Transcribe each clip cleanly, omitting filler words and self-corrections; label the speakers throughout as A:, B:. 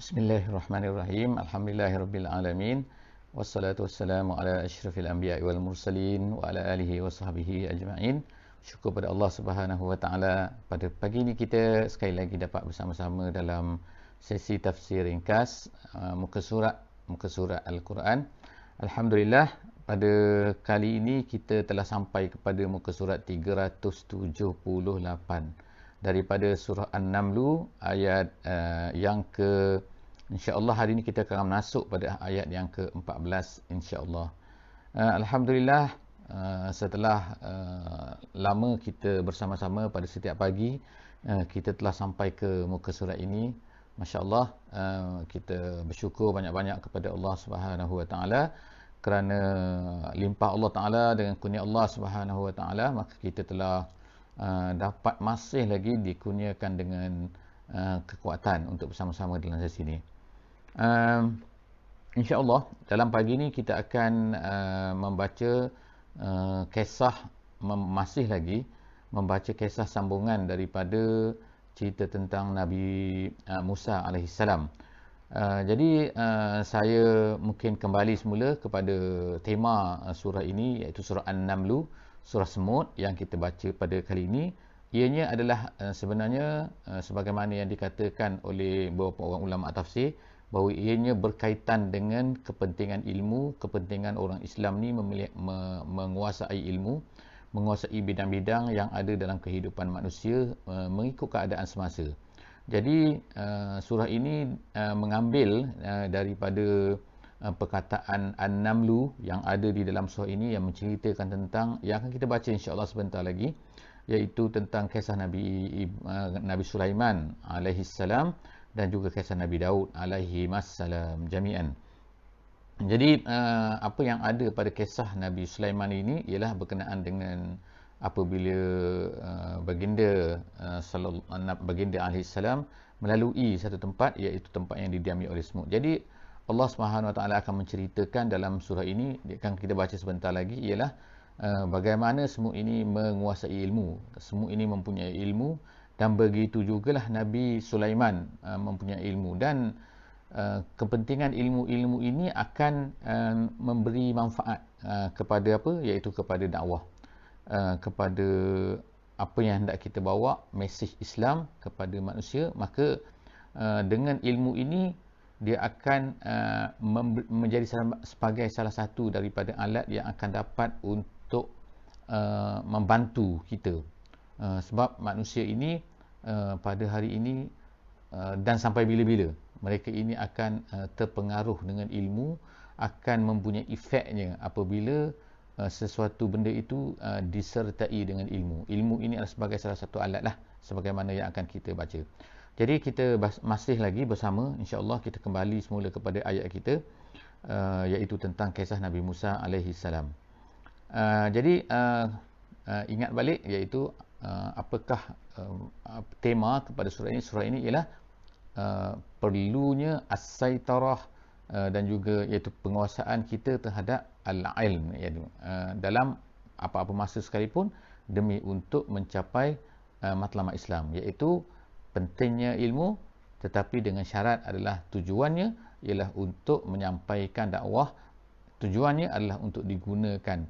A: Bismillahirrahmanirrahim. Alhamdulillahirabbil alamin. Wassalatu wassalamu ala asyrafil anbiya'i wal mursalin wa ala alihi wa sahbihi ajma'in. Syukur pada Allah Subhanahu wa taala, pada pagi ini kita sekali lagi dapat bersama-sama dalam sesi tafsir ringkas muka surat Al-Quran. Alhamdulillah, pada kali ini kita telah sampai kepada muka surat 378 daripada surah An-Naml, ayat yang ke, insya-Allah hari ini kita akan masuk pada ayat yang ke-14 insya-Allah. Alhamdulillah, setelah lama kita bersama-sama pada setiap pagi, kita telah sampai ke muka surat ini. Masya-Allah, kita bersyukur banyak-banyak kepada Allah Subhanahu wa taala kerana limpah Allah taala dengan kurnia Allah Subhanahu wa taala, maka kita telah dapat masih lagi dikurniakan dengan kekuatan untuk bersama-sama dalam sesi ini. InsyaAllah dalam pagi ini kita akan membaca kisah, masih lagi membaca kisah sambungan daripada cerita tentang Nabi Musa AS. Jadi saya mungkin kembali semula kepada tema surah ini, iaitu surah An-Naml, surah semut yang kita baca pada kali ini. Ianya adalah sebenarnya sebagaimana yang dikatakan oleh beberapa orang ulama tafsir, bahawa ianya berkaitan dengan kepentingan ilmu, kepentingan orang Islam ni menguasai ilmu, menguasai bidang-bidang yang ada dalam kehidupan manusia mengikut keadaan semasa. Jadi surah ini mengambil daripada perkataan An-Naml yang ada di dalam surah ini, yang menceritakan tentang, yang akan kita baca insya-Allah sebentar lagi, iaitu tentang kisah Nabi Sulaiman alaihi salam dan juga kisah Nabi Daud alaihi salam jami'an. Jadi apa yang ada pada kisah Nabi Sulaiman ini ialah berkenaan dengan apabila baginda alaihi salam melalui satu tempat, iaitu tempat yang didiami oleh semut. Jadi Allah Subhanahu wa taala akan menceritakan dalam surah ini, yang kita baca sebentar lagi, ialah bagaimana semut ini menguasai ilmu. Semut ini mempunyai ilmu, dan begitu jugalah Nabi Sulaiman mempunyai ilmu, dan kepentingan ilmu-ilmu ini akan memberi manfaat kepada apa, iaitu kepada dakwah, kepada apa yang hendak kita bawa, mesej Islam kepada manusia. Maka dengan ilmu ini dia akan menjadi sebagai salah satu daripada alat yang akan dapat untuk membantu kita. Sebab manusia ini pada hari ini dan sampai bila-bila, mereka ini akan terpengaruh dengan ilmu, akan mempunyai efeknya apabila sesuatu benda itu disertai dengan ilmu. Ilmu ini adalah sebagai salah satu alat lah, sebagaimana yang akan kita baca. Jadi kita masih lagi bersama, insya-Allah kita kembali semula kepada ayat kita, iaitu tentang kisah Nabi Musa alaihi salam. Jadi ingat balik, iaitu apakah tema kepada surah ini. Surah ini ialah perlunya as-saitarah dan juga iaitu penguasaan kita terhadap al-ilm, iaitu dalam apa-apa masa sekalipun, demi untuk mencapai matlamat Islam, iaitu pentingnya ilmu, tetapi dengan syarat adalah tujuannya ialah untuk menyampaikan dakwah. Tujuannya adalah untuk digunakan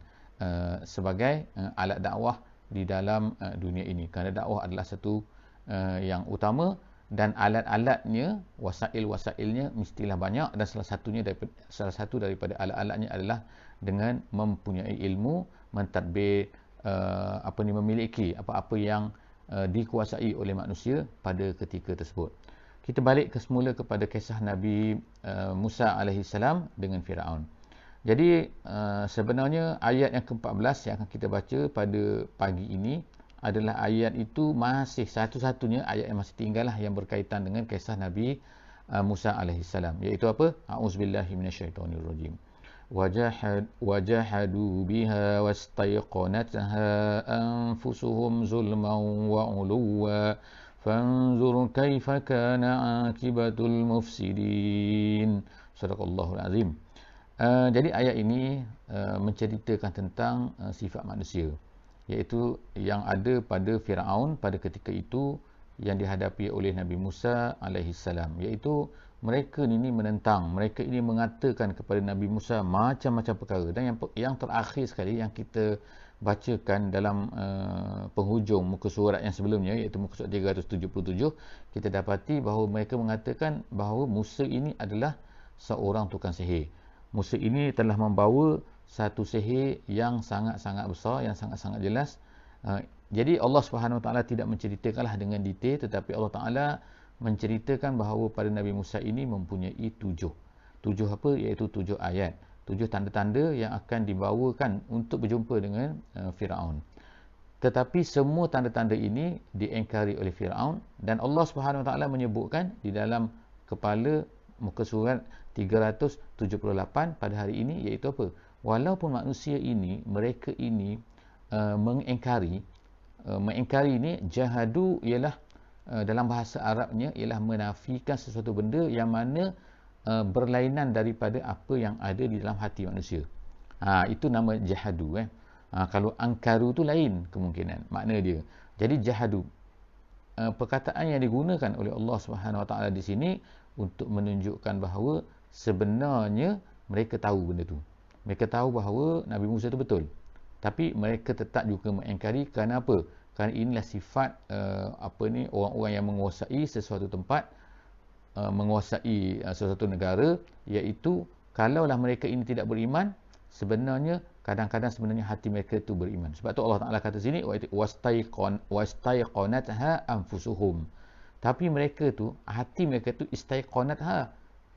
A: sebagai alat dakwah di dalam dunia ini, kerana dakwah adalah satu yang utama, dan alat-alatnya, wasail-wasailnya mestilah banyak, dan salah satu daripada alat-alatnya adalah dengan mempunyai ilmu, mentadbir memiliki apa-apa yang dikuasai oleh manusia pada ketika tersebut. Kita balik semula kepada kisah Nabi Musa alaihi salam dengan Firaun. Jadi sebenarnya ayat yang ke-14 yang akan kita baca pada pagi ini adalah ayat itu masih satu-satunya ayat yang masih tinggal lah, yang berkaitan dengan kisah Nabi Musa alaihi salam, iaitu apa? A'udzubillahi minasyaitonirrajim. Wajahadu biha wastayqanatha anfusuhum zulman wa uluwa fanzur kaifa kana akibatul mufsidin. Sadaqallahul azim. Jadi ayat ini menceritakan tentang sifat manusia, iaitu yang ada pada Firaun pada ketika itu, yang dihadapi oleh Nabi Musa alaihi salam, iaitu mereka ni menentang, mereka ini mengatakan kepada Nabi Musa macam-macam perkara. Dan yang terakhir sekali yang kita bacakan dalam penghujung muka surat yang sebelumnya, iaitu muka surat 377, kita dapati bahawa mereka mengatakan bahawa Musa ini adalah seorang tukang sihir. Musa ini telah membawa satu sihir yang sangat-sangat besar, yang sangat-sangat jelas. Jadi Allah Subhanahu Wa Taala tidak menceritakanlah dengan detail, tetapi Allah Taala menceritakan bahawa pada Nabi Musa ini mempunyai tujuh apa, iaitu 7 ayat, 7 tanda-tanda yang akan dibawakan untuk berjumpa dengan Firaun. Tetapi semua tanda-tanda ini diingkari oleh Firaun, dan Allah Subhanahu Wa Taala menyebutkan di dalam kepala muka surat 378 pada hari ini, iaitu apa? Walaupun manusia ini, mereka ini mengingkari ini, jahadu ialah dalam bahasa Arabnya ialah menafikan sesuatu benda yang mana berlainan daripada apa yang ada di dalam hati manusia. Itu nama jahadu. Kalau angkaru tu lain kemungkinan makna dia. Jadi jahadu, perkataan yang digunakan oleh Allah Subhanahu Wa Taala di sini untuk menunjukkan bahawa sebenarnya mereka tahu benda tu. Mereka tahu bahawa Nabi Musa itu betul. Tapi mereka tetap juga mengingkari. Kerana apa? Kerana inilah sifat orang-orang yang menguasai sesuatu tempat, menguasai sesuatu negara, iaitu kalaulah mereka ini tidak beriman, sebenarnya kadang-kadang sebenarnya hati mereka itu beriman. Sebab tu Allah Taala kata sini wastaiqanatha anfusuhum. Tapi mereka tu, hati mereka tu istaiqanatha.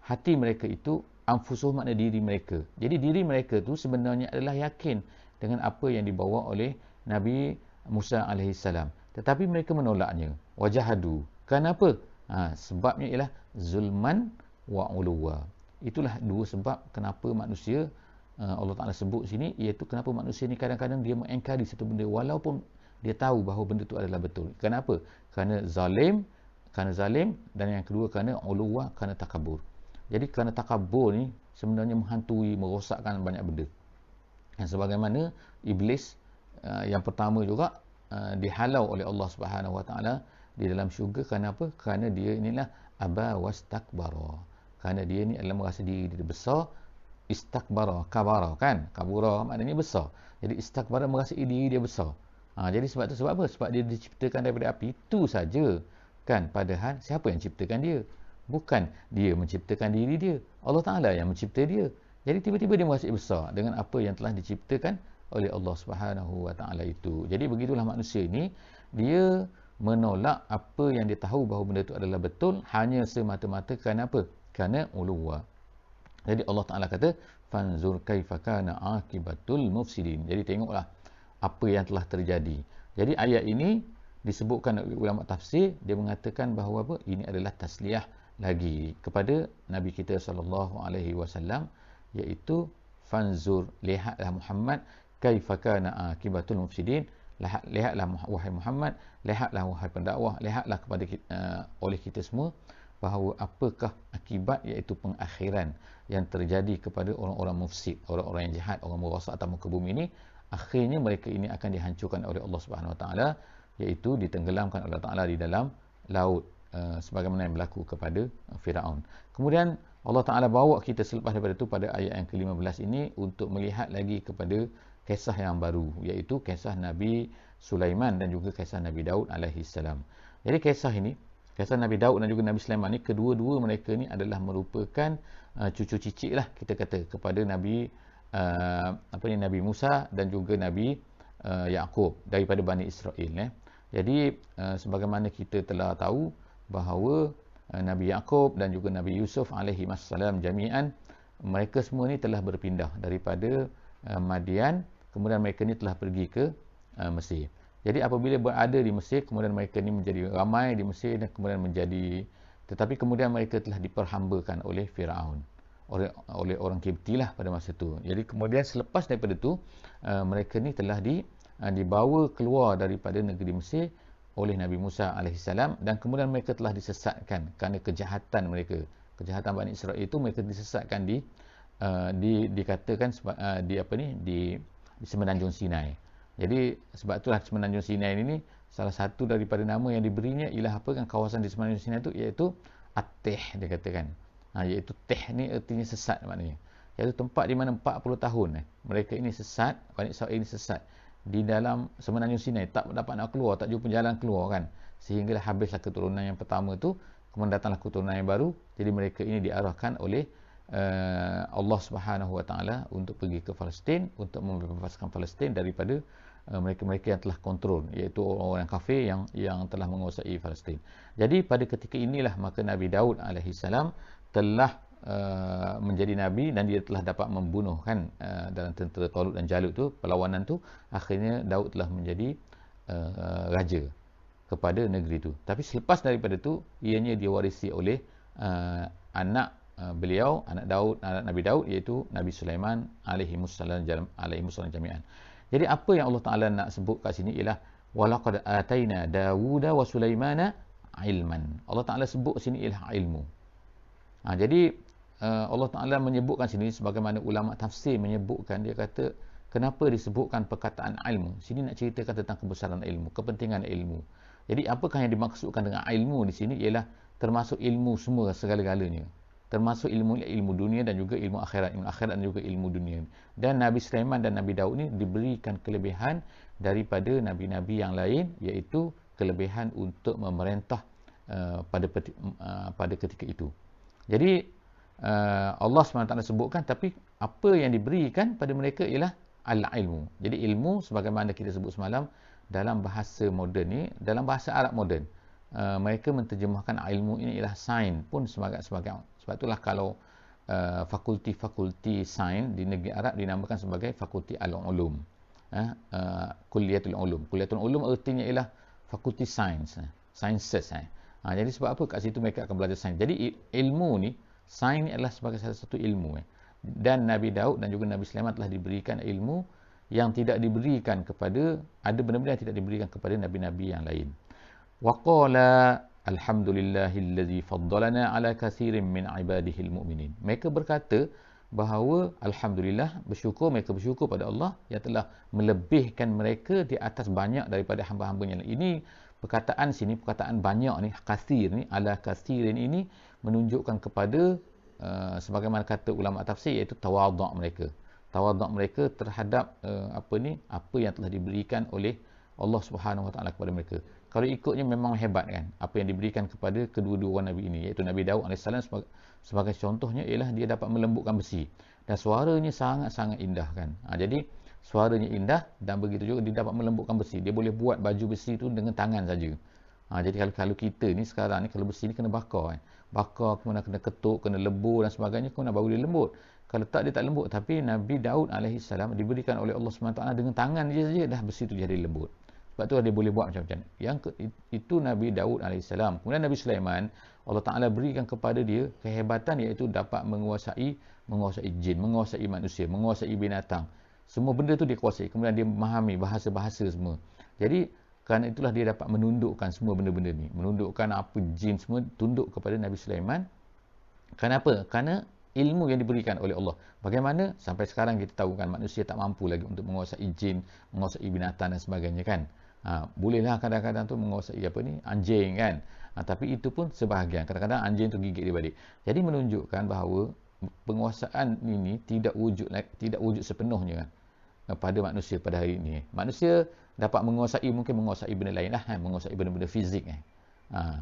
A: Hati mereka itu anfusuhum, makna diri mereka. Jadi diri mereka tu sebenarnya adalah yakin dengan apa yang dibawa oleh Nabi Musa AS. Tetapi mereka menolaknya. Wajahadu. Kenapa? Sebabnya ialah zulman wa uluwa. Itulah dua sebab kenapa manusia, Allah Ta'ala sebut sini, iaitu kenapa manusia ni kadang-kadang dia mengingkari satu benda walaupun dia tahu bahawa benda itu adalah betul. Kenapa? Kerana zalim, dan yang kedua kerana uluwa, kerana takabur. Jadi kerana takabur ni sebenarnya menghantui, merosakkan banyak benda. Dan sebagaimana iblis yang pertama juga dihalau oleh Allah Subhanahu Wa Taala di dalam syurga. Kerana apa? Kerana dia inilah aba wastakbara. Kerana dia ni adalah merasa diri dia besar. Istakbara, kabara kan? Kabura maknanya besar. Jadi istakbara, merasa diri dia besar. Jadi sebab tu, sebab apa? Sebab dia diciptakan daripada api. Itu saja kan? Padahal siapa yang ciptakan dia? Bukan dia menciptakan diri dia. Allah Ta'ala yang mencipta dia. Jadi tiba-tiba dia merasa besar dengan apa yang telah diciptakan oleh Allah Subhanahu Wa Taala itu. Jadi begitulah manusia ini, dia menolak apa yang dia tahu bahawa benda itu adalah betul hanya semata-mata kerana apa? Kerana uluwa. Jadi Allah Taala kata, fanzur kaifa kana akibatul mufsidin. Jadi tengoklah apa yang telah terjadi. Jadi ayat ini disebutkan oleh ulama tafsir, dia mengatakan bahawa apa? Ini adalah tasliyah lagi kepada Nabi kita sallallahu alaihi wasallam, iaitu fanzur, lihatlah Muhammad, kaifa kana akibatul mufsidin. Lihatlah wahai Muhammad, lihatlah wahai pendakwah, lihatlah kepada oleh kita semua bahawa apakah akibat, iaitu pengakhiran yang terjadi kepada orang-orang mufsid, orang-orang yang jahat, orang merosak atas muka bumi ini. Akhirnya mereka ini akan dihancurkan oleh Allah Subhanahu Wa Taala, iaitu ditenggelamkan oleh Allah Taala di dalam laut, sebagaimana yang berlaku kepada Firaun. Kemudian Allah Ta'ala bawa kita selepas daripada itu pada ayat yang ke-15 ini untuk melihat lagi kepada kisah yang baru, iaitu kisah Nabi Sulaiman dan juga kisah Nabi Daud AS. Jadi kisah ini, kisah Nabi Daud dan juga Nabi Sulaiman ni, kedua-dua mereka ni adalah merupakan cucu cicit lah kita kata kepada Nabi Nabi Musa dan juga Nabi Yaqub daripada Bani Israel. Jadi sebagaimana kita telah tahu bahawa Nabi Yaqub dan juga Nabi Yusuf alaihi wassalam jami'an, mereka semua ni telah berpindah daripada Madian, kemudian mereka ni telah pergi ke Mesir. Jadi apabila berada di Mesir, kemudian mereka ni menjadi ramai di Mesir dan kemudian tetapi kemudian mereka telah diperhambakan oleh Firaun, oleh orang Kipti lah pada masa itu. Jadi kemudian selepas daripada itu, mereka ni telah dibawa keluar daripada negeri Mesir oleh Nabi Musa AS, dan kemudian mereka telah disesatkan kerana kejahatan mereka. Kejahatan Bani Israel itu, mereka disesatkan dikatakan di Semenanjung Sinai. Jadi sebab itulah Semenanjung Sinai ini salah satu daripada nama yang diberinya ialah apa kan, kawasan di Semenanjung Sinai itu, iaitu At-Tih, dia katakan. Iaitu teh ni artinya sesat maknanya. Iaitu tempat di mana 40 tahun mereka ini sesat, Bani Israil ini sesat di dalam semenanjung Sinai, tak dapat nak keluar, tak jumpa jalan keluar kan, sehingga habislah keturunan yang pertama tu, kemudian datanglah keturunan yang baru. Jadi mereka ini diarahkan oleh Allah Subhanahu Wa Taala untuk pergi ke Palestin untuk membebaskan Palestin daripada mereka-mereka yang telah kontrol, iaitu orang kafir yang telah menguasai Palestin. Jadi pada ketika inilah maka Nabi Daud alaihissalam telah menjadi nabi, dan dia telah dapat membunuh kan dalam tentera Talut dan Jalut tu, perlawanan tu, akhirnya Daud telah menjadi raja kepada negeri tu. Tapi selepas daripada tu, ianya diwarisi oleh anak beliau, anak Nabi Daud, iaitu Nabi Sulaiman alaihimussalam jami'an. Jadi apa yang Allah Taala nak sebut kat sini ialah walaqad ataina Dawuda wa Sulaimana ilman. Allah Taala sebut sini ialah ilmu. Jadi Allah Ta'ala menyebutkan sini, sebagaimana ulama tafsir menyebutkan, dia kata kenapa disebutkan perkataan ilmu. Sini nak ceritakan tentang kebesaran ilmu, kepentingan ilmu. Jadi apakah yang dimaksudkan dengan ilmu di sini ialah termasuk ilmu semua, segala-galanya. Termasuk ilmu dunia dan juga ilmu akhirat dan juga ilmu dunia. Dan Nabi Sulaiman dan Nabi Daud ni diberikan kelebihan daripada nabi-nabi yang lain, iaitu kelebihan untuk memerintah pada ketika itu. Jadi Allah SWT sebutkan, tapi apa yang diberikan pada mereka ialah al-ilmu. Jadi ilmu, sebagaimana kita sebut semalam, dalam bahasa moden ni, dalam bahasa Arab moden, mereka menterjemahkan ilmu ini ialah sains pun sebagai. Sebab itulah kalau fakulti sains di negeri Arab dinamakan sebagai fakulti al-ulum, Kulliyatul Ulum. Kulliyatul Ulum artinya ialah fakulti sains, sciences. Jadi sebab apa kat situ mereka akan belajar sains. Jadi ilmu ni, sains ni adalah sebagai salah satu ilmu. Dan Nabi Daud dan juga Nabi Sulaiman telah diberikan ilmu yang tidak diberikan kepada, ada benda-benda yang tidak diberikan kepada nabi-nabi yang lain. Waqala alhamdulillahillazi faddalana ala kathirin min ibadihil mu'minin. Mereka berkata bahawa alhamdulillah, mereka bersyukur pada Allah yang telah melebihkan mereka di atas banyak daripada hamba-hambanya. Ini perkataan sini, perkataan banyak ni, kathir ni, ala kathirin ini menunjukkan kepada sebagaimana kata ulama tafsir, iaitu tawaduk mereka. Tawaduk mereka terhadap apa yang telah diberikan oleh Allah Subhanahu Wa Taala kepada mereka. Kalau ikutnya memang hebat kan apa yang diberikan kepada kedua-dua nabi ini, iaitu Nabi Daud AS sebagai contohnya ialah dia dapat melembutkan besi, dan suaranya sangat-sangat indah kan. Jadi suaranya indah, dan begitu juga dia dapat melembutkan besi. Dia boleh buat baju besi tu dengan tangan saja. Jadi kalau kita ni sekarang ni, kalau besi ni kena bakar bakar, kemudian kena ketuk, kena lebur dan sebagainya, kemudian baru dia lembut. Kalau tak, dia tak lembut. Tapi Nabi Daud AS diberikan oleh Allah SWT dengan tangan dia saja, dah besi tu jadi lembut. Sebab tu dia boleh buat macam-macam. Itu Nabi Daud AS. Kemudian Nabi Sulaiman, Allah Ta'ala berikan kepada dia kehebatan, iaitu dapat menguasai jin, menguasai manusia, menguasai binatang. Semua benda tu dia kuasai. Kemudian dia memahami bahasa-bahasa semua. Jadi kerana itulah dia dapat menundukkan semua benda-benda ni. Menundukkan apa jin semua, tunduk kepada Nabi Sulaiman. Kenapa? Kerana ilmu yang diberikan oleh Allah. Bagaimana? Sampai sekarang kita tahu kan, manusia tak mampu lagi untuk menguasai jin, menguasai binatang dan sebagainya kan. Bolehlah kadang-kadang tu menguasai anjing kan. Tapi itu pun sebahagian. Kadang-kadang anjing tu gigit dia balik. Jadi menunjukkan bahawa penguasaan ini tidak wujud sepenuhnya pada manusia pada hari ini. Manusia dapat mungkin menguasai benda lain lah, menguasai benda-benda fizik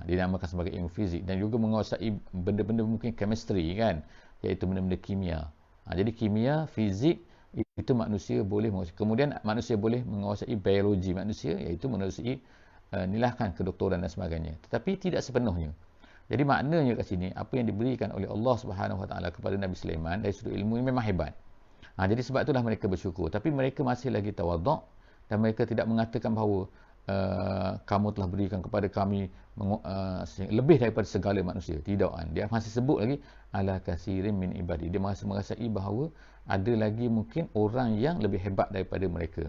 A: dinamakan sebagai ilmu fizik, dan juga menguasai benda-benda mungkin chemistry kan, iaitu benda-benda kimia. Jadi kimia, fizik itu manusia boleh menguasai. Kemudian manusia boleh menguasai biologi manusia, iaitu menguasai nilahkan kedoktoran dan sebagainya. Tetapi tidak sepenuhnya. Jadi maknanya kat sini, apa yang diberikan oleh Allah Subhanahu Wa Taala kepada Nabi Sulaiman dari sudut ilmu ini memang hebat. Jadi sebab itulah mereka bersyukur. Tapi mereka masih lagi tawaduk, dan mereka tidak mengatakan bahawa kamu telah berikan kepada kami lebih daripada segala manusia. Tidak kan. Dia masih sebut lagi ala kathirin min ibadi. Dia masih merasai bahawa ada lagi mungkin orang yang lebih hebat daripada mereka.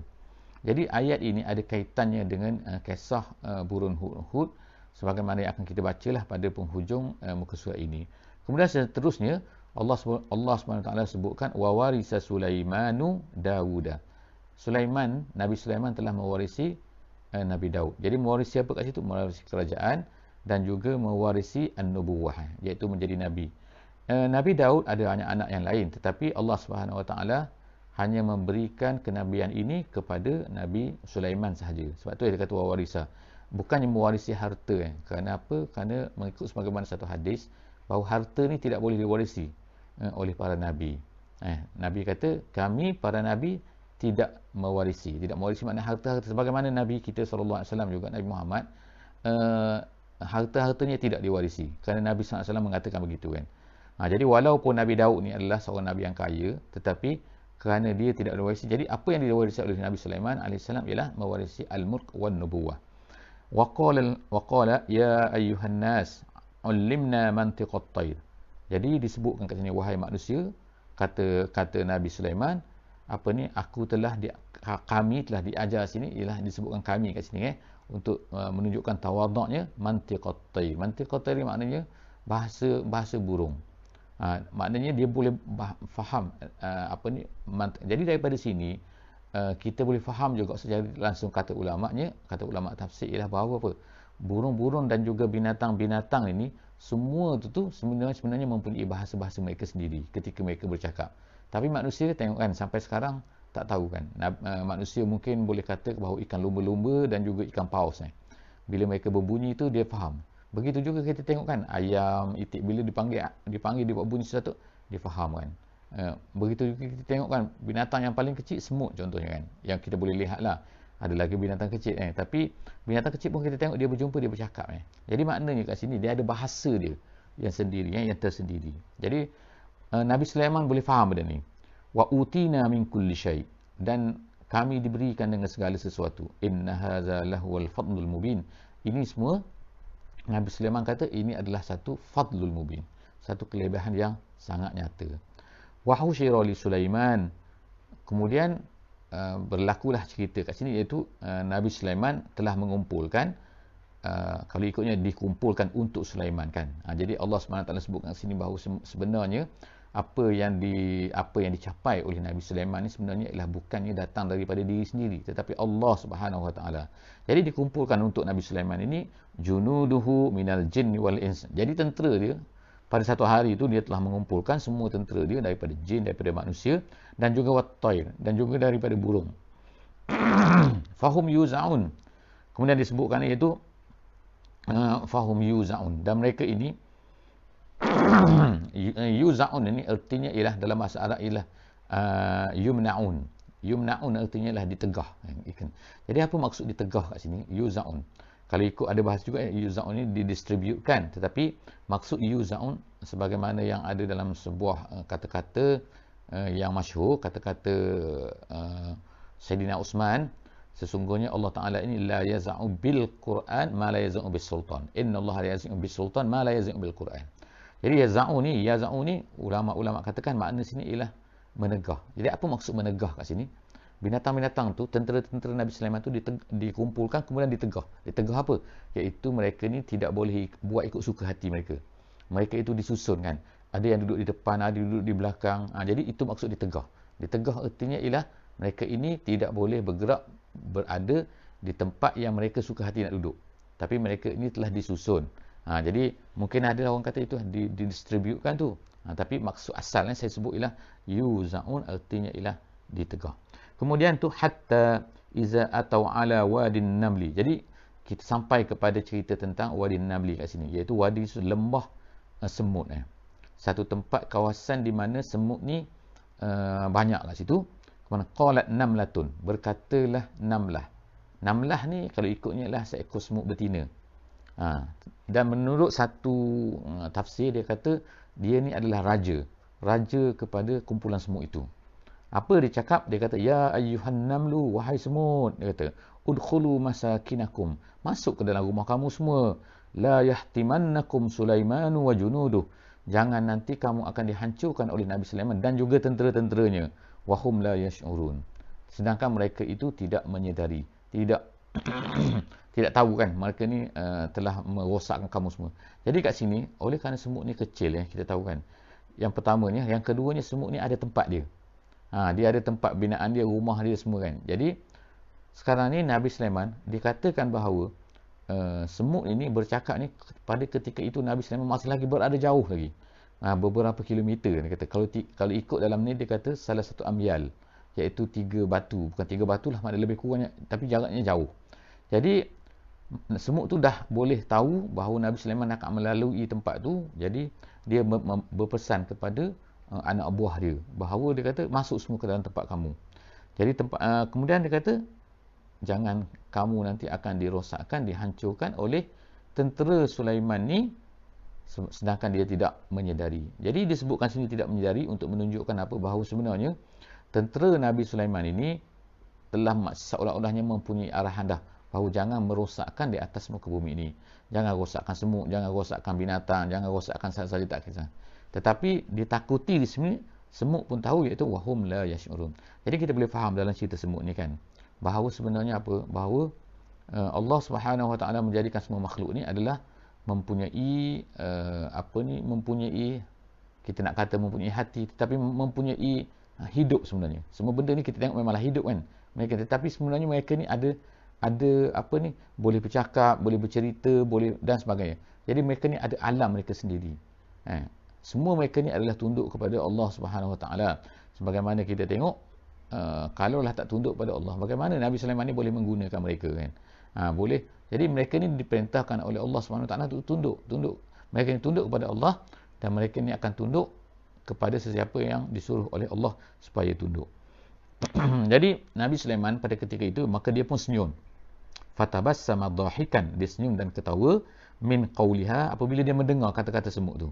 A: Jadi ayat ini ada kaitannya dengan kisah burung Hud, sebagaimana yang akan kita bacalah pada penghujung muka surat ini. Kemudian seterusnya Allah SWT sebutkan wa warisa Sulaimanu Dawuda. Nabi Sulaiman telah mewarisi Nabi Daud. Jadi mewarisi apa kat situ? Mewarisi kerajaan dan juga mewarisi an-nubuwah, iaitu menjadi nabi. Nabi Daud ada anak-anak yang lain, tetapi Allah Subhanahu Wa Taala hanya memberikan kenabian ini kepada Nabi Sulaiman sahaja. Sebab tu dia kata wawarisa. Bukannya mewarisi harta. Kerana apa? Kerana mengikut sebagaimana satu hadis, bahawa harta ni tidak boleh diwarisi oleh para Nabi. Nabi kata, kami para Nabi tidak mewarisi. Tidak mewarisi makna harta-harta. Sebagaimana Nabi kita SAW juga, Nabi Muhammad, harta-hartanya tidak diwarisi. Kerana Nabi SAW mengatakan begitu kan. Jadi walaupun Nabi Daud ni adalah seorang Nabi yang kaya, tetapi kerana dia tidak diwarisi, jadi apa yang diwarisi oleh Nabi Sulaiman AS ialah mewarisi al-mulk wan nubuwah. Wa qala ya ayyuhan nas ullimna mantiqat tayr. Jadi disebutkan kat sini, wahai manusia, kata Nabi Sulaiman, kami telah diajar sini, ialah disebutkan kami kat sini untuk menunjukkan tawaduknya mantiqat tayr. Mantiqat tayr maknanya bahasa burung. Maknanya dia boleh faham jadi daripada sini kita boleh faham juga secara langsung kata ulama tafsir ialah bahawa apa, burung-burung dan juga binatang-binatang ini semua tu sebenarnya mempunyai bahasa-bahasa mereka sendiri ketika mereka bercakap. Tapi manusia tengok kan, sampai sekarang tak tahu kan. Manusia mungkin boleh kata bahawa ikan lumba-lumba dan juga ikan paus bila mereka berbunyi tu dia faham. Begitu juga kita tengok kan, ayam, itik, bila dipanggil dia buat bunyi sesuatu, dia faham kan. Begitu juga kita tengok kan, binatang yang paling kecil semut contohnya kan, yang kita boleh lihat lah. Ada lagi binatang kecil tapi binatang kecil pun kita tengok dia berjumpa, dia bercakap Jadi maknanya kat sini dia ada bahasa dia yang sendiri, yang tersendiri. Jadi Nabi Sulaiman boleh faham benda ni. Wa utina min kulli syai, dan kami diberikan dengan segala sesuatu. Inna hadza lahul fadlul mubin. Ini semua Nabi Sulaiman kata ini adalah satu fadlul mubin, satu kelebihan yang sangat nyata. Wa husyira li Sulaiman. Kemudian berlakulah cerita kat sini, iaitu Nabi Sulaiman telah mengumpulkan, kalau ikutnya dikumpulkan untuk Sulaiman kan. Jadi Allah SWT sebutkan sini bahawa sebenarnya apa yang dicapai oleh Nabi Sulaiman ni sebenarnya ialah bukannya datang daripada diri sendiri, tetapi Allah Subhanahu Wa Taala. Jadi dikumpulkan untuk Nabi Sulaiman ini junuduhu minal jinni wal ins. Jadi tentera dia pada satu hari itu dia telah mengumpulkan semua tentera dia daripada jin, daripada manusia, dan juga wat-tayr, dan juga daripada burung. Fahum yuzaun. Kemudian disebutkan iaitu fahum yuzaun, dan mereka ini yuzaun ini artinya ialah dalam bahasa Arab ialah yumnaun. Yumnaun artinya ialah ditegah. Jadi apa maksud ditegah kat sini? Yuzaun. Kalau ikut ada bahasa juga yuzaun ini didistributkan, tetapi maksud yuzaun sebagaimana yang ada dalam sebuah kata-kata yang masyhur, kata-kata Sayyidina Uthman, sesungguhnya Allah Taala ini la yaz'u bil Quran ma la yaz'u bis sultan. Innallaha la yaz'u bis sultan ma la yaz'u bil Quran. Jadi yaz'u ni ulama-ulama katakan makna sini ialah menegah. Jadi apa maksud menegah kat sini? Binatang-binatang tu, tentera-tentera Nabi Sulaiman tu dikumpulkan kemudian ditegah. Ditegah apa? Iaitu mereka ni tidak boleh buat ikut suka hati mereka. Mereka itu disusun kan. Ada yang duduk di depan, ada yang duduk di belakang. Jadi itu maksud ditegah. Ditegah artinya ialah mereka ini tidak boleh berada di tempat yang mereka suka hati nak duduk. Tapi mereka ini telah disusun. Jadi mungkin ada orang kata itu didistributkan tu. Tapi maksud asalnya saya sebut ialah yuzaun, artinya ialah ditegah. Kemudian tu hatta iza atau ala wadin namli. Jadi kita sampai kepada cerita tentang wadin namli kat sini, iaitu wadi itu lembah semut. Satu tempat kawasan di mana semut ni banyak kat situ. Kemudian qalat namlatun, berkatalah namlah. Namlah ni kalau ikutnya ialah seekor semut betina. Dan menurut satu tafsir dia kata dia ni adalah raja kepada kumpulan semut itu. Apa dia cakap? Dia kata ya ayyuhan namlu, wahai semut, dia kata udkhulu masakinakum, masuk ke dalam rumah kamu semua. La yahtimannakum Sulaimanu wa junuduh, jangan nanti kamu akan dihancurkan oleh Nabi Sulaiman dan juga tentera-tenteranya. Wahum la yash'urun, sedangkan mereka itu tidak menyedari, tidak tidak tahu kan mereka ni telah merosakkan kamu semua. Jadi kat sini, oleh kerana semut ni kecil kita tahu kan. Yang pertamanya, yang keduanya semut ni ada tempat dia. Dia ada tempat binaan dia, rumah dia semua kan. Jadi sekarang ni Nabi Sulaiman dikatakan bahawa semut ini bercakap ni pada ketika itu Nabi Sulaiman masih lagi berada jauh lagi. beberapa kilometer. Dia kata kalau ikut dalam ni, dia kata salah satu amyal, iaitu 3 batu. Bukan 3 batu lah, maknanya lebih kurangnya, tapi jaraknya jauh. Jadi semut tu dah boleh tahu bahawa Nabi Sulaiman akan melalui tempat tu. Jadi dia berpesan kepada anak buah dia bahawa dia kata masuk semua ke dalam tempat kamu. Jadi kemudian dia kata jangan kamu nanti akan dirosakkan, dihancurkan oleh tentera Sulaiman ni, sedangkan dia tidak menyedari. Jadi disebutkan sini tidak menyedari untuk menunjukkan apa, bahawa sebenarnya tentera Nabi Sulaiman ini telah seolah-olahnya mempunyai arahan dah bahawa jangan merosakkan di atas muka bumi ini. Jangan rosakkan semut, jangan rosakkan binatang, jangan rosakkan saja tak kisah. Tetapi ditakuti di sini, semut pun tahu, iaitu wahum la yash'urun. Jadi kita boleh faham dalam cerita semut ni kan, bahawa sebenarnya apa? Bahawa Allah Subhanahu Wa Taala menjadikan semua makhluk ni adalah mempunyai mempunyai, kita nak kata mempunyai hati, tetapi mempunyai hidup sebenarnya. Semua benda ni kita tengok memanglah hidup kan. Mereka, tetapi sebenarnya mereka ni ada boleh bercakap, boleh bercerita, boleh dan sebagainya. Jadi mereka ni ada alam mereka sendiri. Semua mereka ni adalah tunduk kepada Allah Subhanahu Wa Taala. Sebagaimana kita tengok, kalaulah tak tunduk pada Allah, bagaimana Nabi Sulaiman ni boleh menggunakan mereka kan? Boleh. Jadi mereka ni diperintahkan oleh Allah Subhanahu Wa Taala untuk tunduk. Mereka ni tunduk kepada Allah, dan mereka ni akan tunduk kepada sesiapa yang disuruh oleh Allah supaya tunduk. Jadi Nabi Sulaiman pada ketika itu, maka dia pun senyum. Fatabassama dhahikan, dia senyum dan ketawa, min qawliha, apabila dia mendengar kata-kata semut tu.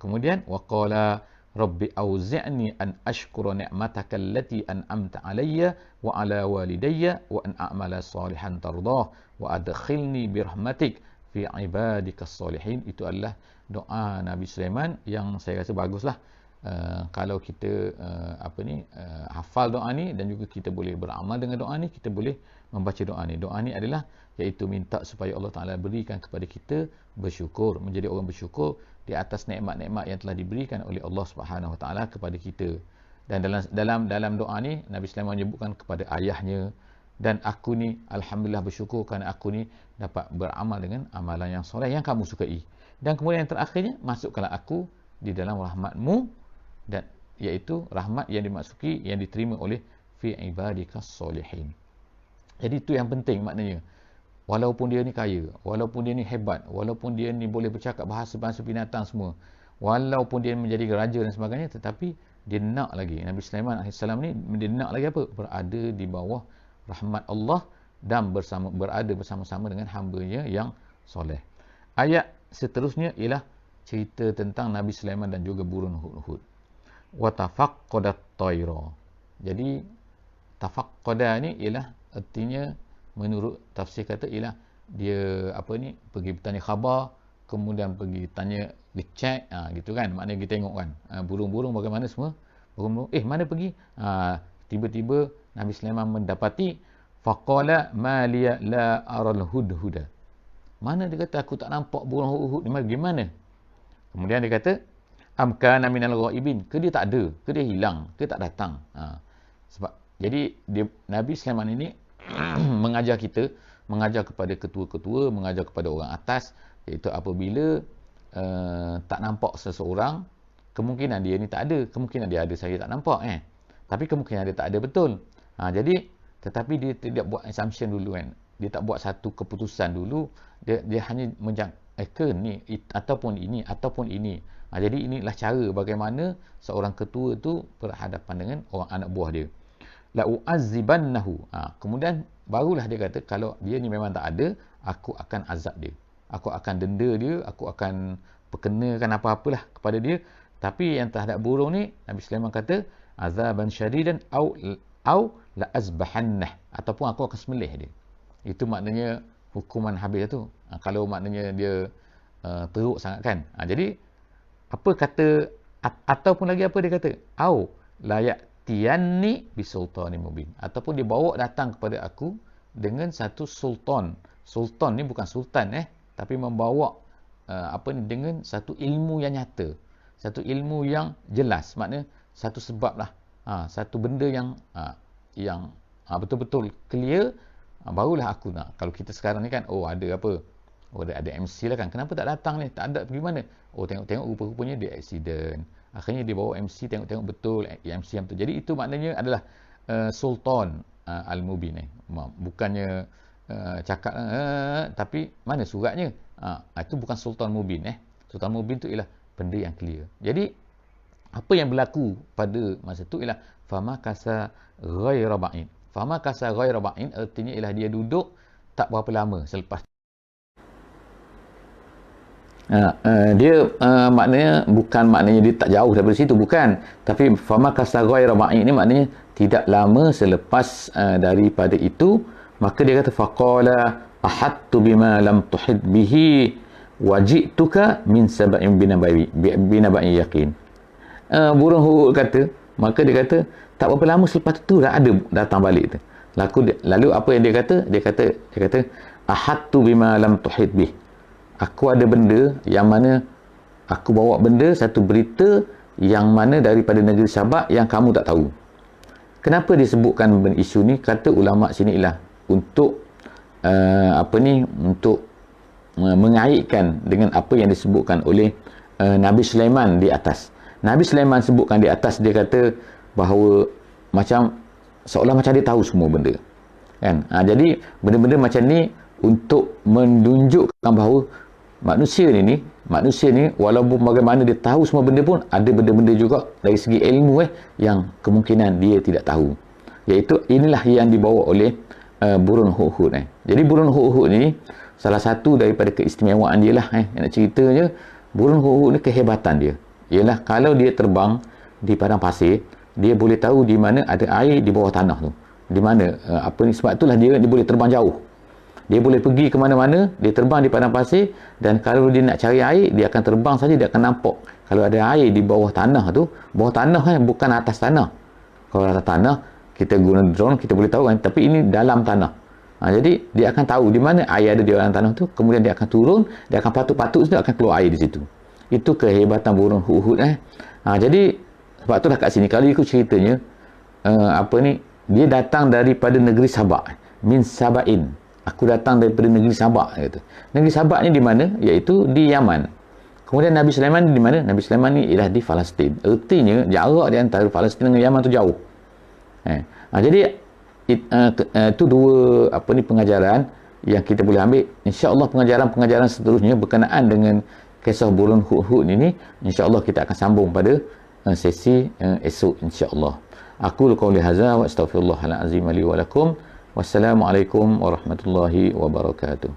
A: Kemudian waqala rabbi auzi'ni an ashkura ni'mataka allati an'amta alayya wa ala walidayya wa an a'mala salihan tardah wa adkhilni bi rahmatik fi ibadikas salihin. Itu adalah doa Nabi Sulaiman yang saya rasa baguslah. Kalau kita hafal doa ni, dan juga kita boleh beramal dengan doa ni, kita boleh membaca doa ni. Doa ni adalah iaitu minta supaya Allah Ta'ala berikan kepada kita bersyukur, menjadi orang bersyukur di atas nikmat-nikmat yang telah diberikan oleh Allah Subhanahu Wa Ta'ala kepada kita. Dan dalam doa ni Nabi Sulaiman menyebutkan kepada ayahnya, dan aku ni alhamdulillah bersyukur kerana aku ni dapat beramal dengan amalan yang soleh yang kamu sukai. Dan kemudian yang terakhirnya, masukkanlah aku di dalam rahmatmu, dan iaitu rahmat yang dimasuki, yang diterima oleh fi ibadikas solihin. Jadi itu yang penting maknanya. Walaupun dia ni kaya, walaupun dia ni hebat, walaupun dia ni boleh bercakap bahasa-bahasa binatang semua, walaupun dia menjadi raja dan sebagainya, tetapi dia nak lagi, Nabi Sulaiman AS ni, dia nak lagi apa? Berada di bawah rahmat Allah dan berada bersama-sama dengan hamba-Nya yang soleh. Ayat seterusnya ialah cerita tentang Nabi Sulaiman dan juga burung hudhud. Wa tafaqqadat tayra. Jadi tafaqqada ni ialah artinya, menurut tafsir kata ialah dia pergi bertanya khabar, kemudian pergi tanya, dia check, gitu kan, maknanya kita tengok kan, burung-burung bagaimana semua, burung-burung mana pergi, tiba-tiba Nabi Sulaiman mendapati, faqala ma liya la aral hudhuda, mana dia kata aku tak nampak burung hudhud ni, gimana? Kemudian dia kata, am kana minal ghaibin, ke dia tak ada, ke dia hilang, ke tak datang. Sebab jadi Nabi Sulaiman ini mengajar kepada ketua-ketua, mengajar kepada orang atas, iaitu apabila tak nampak seseorang, kemungkinan dia ni tak ada, kemungkinan dia ada, saya tak nampak tapi kemungkinan dia tak ada betul. Jadi tetapi dia tidak buat assumption dulu kan, dia tak buat satu keputusan dulu, dia hanya ke ni ataupun ini ataupun ini. Jadi inilah cara bagaimana seorang ketua tu berhadapan dengan orang anak buah dia. La u'azzibannahu. Kemudian barulah dia kata, kalau dia ni memang tak ada, aku akan azab dia, aku akan denda dia, aku akan perkenakan apa-apalah kepada dia. Tapi yang terhadap burung ni, Nabi Sulaiman kata azaban syadidan au la azbahannah, ataupun aku akan sembelih dia. Itu maknanya hukuman habis tu. Kalau maknanya dia teruk sangat kan. Jadi apa kata, ataupun lagi apa dia kata, au layak tianni bisultani mubin, ataupun dia bawa datang kepada aku dengan satu sultan. Sultan ni bukan sultan tapi membawa dengan satu ilmu yang nyata, satu ilmu yang jelas, maknanya satu sebab lah, satu benda yang betul-betul clear, barulah aku nak. Kalau kita sekarang ni kan, ada apa, Oh, ada MC lah kan. Kenapa tak datang ni? Tak ada, pergi mana? Oh, tengok-tengok rupa-rupanya dia accident. Akhirnya dia bawa MC, tengok-tengok betul MC yang betul. Jadi itu maknanya adalah Sultan Al-Mubin ni. Bukannya cakap tapi mana suratnya? Itu bukan Sultan Mubin Sultan Mubin tu ialah benda yang clear. Jadi apa yang berlaku pada masa tu ialah fama kasa ghaira ba'in. Fama kasa ghaira ba'in artinya ialah dia duduk tak berapa lama selepas dia maknanya bukan maknanya dia tak jauh daripada situ, bukan, tapi fama kasa ghaira ba'in ni maknanya tidak lama selepas daripada itu, maka dia kata faqala ahadtu bima lam tuhid bihi wajituka min sab'in binaba'in yaqin. Burung Hud kata, maka dia kata tak berapa lama selepas tu dah ada datang balik tu. Lalu apa yang dia kata? Dia kata ahadtu bima lam tuhid bih. Aku ada benda yang mana aku bawa benda, satu berita yang mana daripada negeri Sabak yang kamu tak tahu. Kenapa disebutkan isu ni? Kata ulama sini ialah untuk untuk mengaitkan dengan apa yang disebutkan oleh Nabi Sulaiman di atas. Nabi Sulaiman sebutkan di atas, dia kata bahawa macam seolah macam dia tahu semua benda kan. Jadi benda-benda macam ni untuk menunjukkan bahawa manusia ni walaupun bagaimana dia tahu semua benda pun ada benda-benda juga dari segi ilmu yang kemungkinan dia tidak tahu, iaitu inilah yang dibawa oleh burung Hud. Jadi burung Hud ni salah satu daripada keistimewaan dia lah nak ceritanya. Burung Hud ni kehebatan dia ialah kalau dia terbang di padang pasir, dia boleh tahu di mana ada air di bawah tanah tu. Di mana sebab itulah dia boleh terbang jauh. Dia boleh pergi ke mana-mana, dia terbang di padang pasir, dan kalau dia nak cari air, dia akan terbang saja, dia akan nampak kalau ada air di bawah tanah tu. Bawah tanah bukan atas tanah. Kalau atas tanah kita guna drone, kita boleh tahu kan, tapi ini dalam tanah. Jadi dia akan tahu di mana air ada di dalam tanah tu, kemudian dia akan turun, dia akan patuk-patuk, dia akan keluar air di situ. Itu kehebatan burung Hud. Jadi sebab tu dah kat sini kalau ikut ceritanya dia datang daripada negeri Sabak, min Sabain. Aku datang daripada negeri Sabak kata. Negeri Sabak ni di mana? Iaitu di Yaman. Kemudian Nabi Sulaiman di mana? Nabi Sulaiman ni ialah di Palestin. Artinya jarak di antara Palestin dengan Yaman tu jauh. Jadi itu dua pengajaran yang kita boleh ambil. Insya-Allah pengajaran-pengajaran seterusnya berkenaan dengan kisah burung Hud ini, insya-Allah kita akan sambung pada sesi esok insya-Allah. Aku qauli hadza wa astaghfirullahal azim li wa lakum. Wassalamualaikum warahmatullahi wabarakatuh.